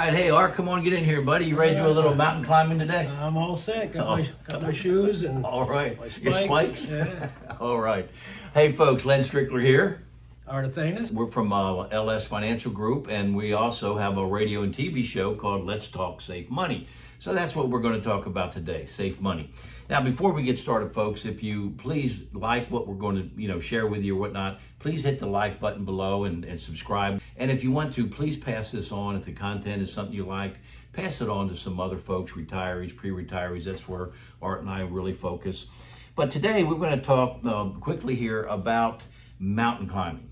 right, hey Art, come on, get in here, buddy. You ready to do a little mountain climbing today? I'm all set. Got my shoes and All right, my spikes. your spikes? Yeah. All right. Hey folks, Len Strickler here. 𝗷𝗲𝗁𝗧𝗏. We're from LS Financial Group, and we also have a radio and TV show called Let's Talk Safe Money. So that's what we're going to talk about today, safe money. Now, before we get started, folks, if you please like what we're going to share with you or whatnot, please hit the like button below and subscribe. And if you want to, please pass this on. If the content is something you like, pass it on to some other folks, retirees, pre-retirees. That's where Art and I really focus. But today we're going to talk quickly here about mountain climbing.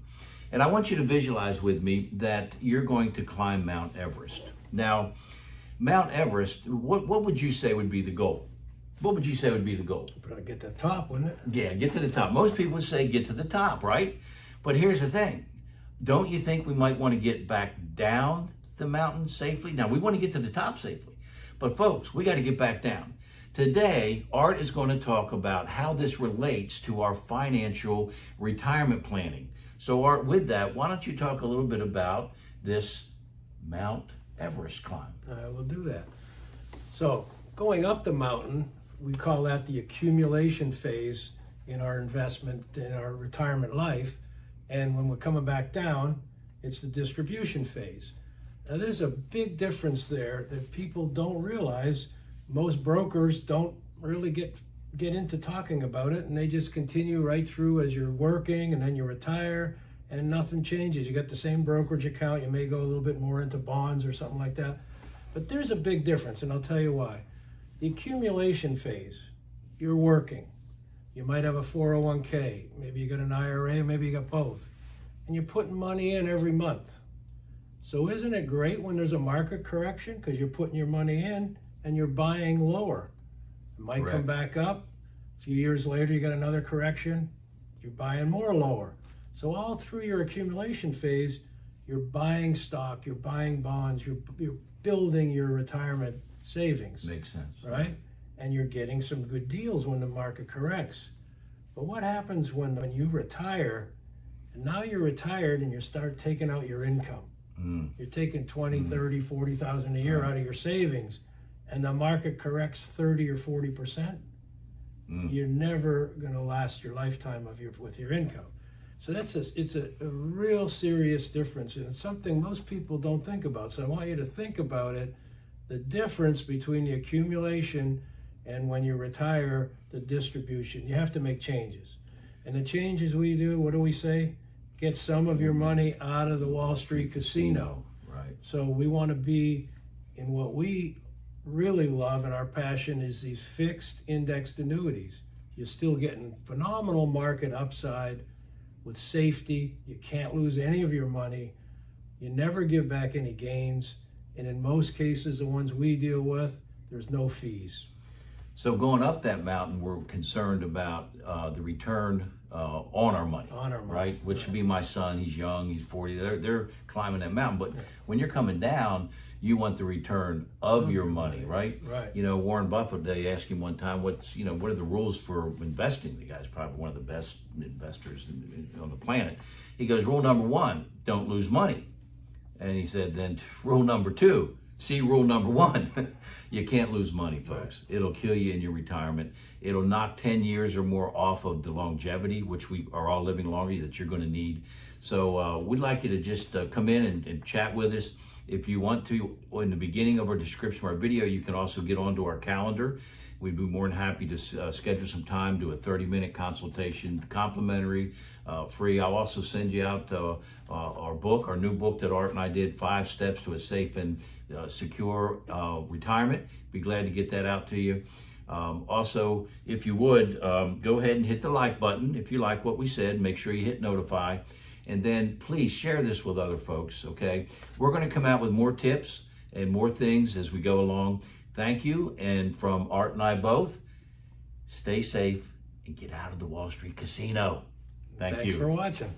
And I want you to visualize with me that you're going to climb Mount Everest. Now, Mount Everest, what would you say would be the goal? What would you say would be the goal? Probably get to the top, wouldn't it? Yeah, get to the top. Most people would say get to the top, right? But here's the thing. Don't you think we might want to get back down the mountain safely? Now, we want to get to the top safely. But folks, we got to get back down. Today, Art is going to talk about how this relates to our financial retirement planning. So Art, with that, why don't you talk a little bit about this Mount Everest climb? I will do that. So going up the mountain, we call that the accumulation phase in our investment, in our retirement life. And when we're coming back down, it's the distribution phase. Now there's a big difference there that people don't realize. Most brokers don't really get into talking about it, and they just continue right through as you're working, and then you retire and nothing changes. You got the same brokerage account. You may go a little bit more into bonds or something like that. But there's a big difference, and I'll tell you why. The accumulation phase, you're working. You might have a 401k, maybe you got an IRA, maybe you got both. And you're putting money in every month. So isn't it great when there's a market correction, because you're putting your money in and you're buying lower? It might Correct. come back up. A few years later, you got another correction. You're buying more lower. So all through your accumulation phase, you're buying stock, you're buying bonds, you're building your retirement savings. Makes sense. Right? And you're getting some good deals when the market corrects. But what happens when you retire, and now you're retired and you start taking out your income? You're taking 20, 30, 40,000 a year out of your savings, and the market corrects 30 or 40%. You're never going to last your lifetime with your income. So it's a real serious difference, and it's something most people don't think about. So I want you to think about it, the difference between the accumulation and when you retire, the distribution. You have to make changes. And the changes we do, what do we say? Get some of your money out of the Wall Street casino. Right. So we want to be in what we really love, and our passion is these fixed indexed annuities. You're still getting phenomenal market upside with safety. You can't lose any of your money. You never give back any gains. And in most cases, the ones we deal with, there's no fees. So going up that mountain, we're concerned about the return on our money. On our money, right? Which would be my son. He's young. He's 40. They're climbing that mountain. But when you're coming down, you want the return of your money, right? Right. You know, Warren Buffett, they asked him one time, what are the rules for investing? The guy's probably one of the best investors on the planet. He goes, rule number 1, don't lose money. And he said, then rule number 2, see rule number 1. You can't lose money, folks. Right. It'll kill you in your retirement. It'll knock 10 years or more off of the longevity, which we are all living longer, that you're going to need. So we'd like you to just come in and chat with us. If you want to, in the beginning of our description of our video, you can also get onto our calendar. We'd be more than happy to schedule some time, do a 30-minute consultation, complimentary, free. I'll also send you out our new book that Art and I did, 5 Steps to a Safe and Secure Retirement. Be glad to get that out to you. Also, if you would, go ahead and hit the like button. If you like what we said, make sure you hit notify. And then please share this with other folks, okay? We're going to come out with more tips and more things as we go along. Thank you. And from Art and I both, stay safe and get out of the Wall Street casino. Thank you. Thanks for watching.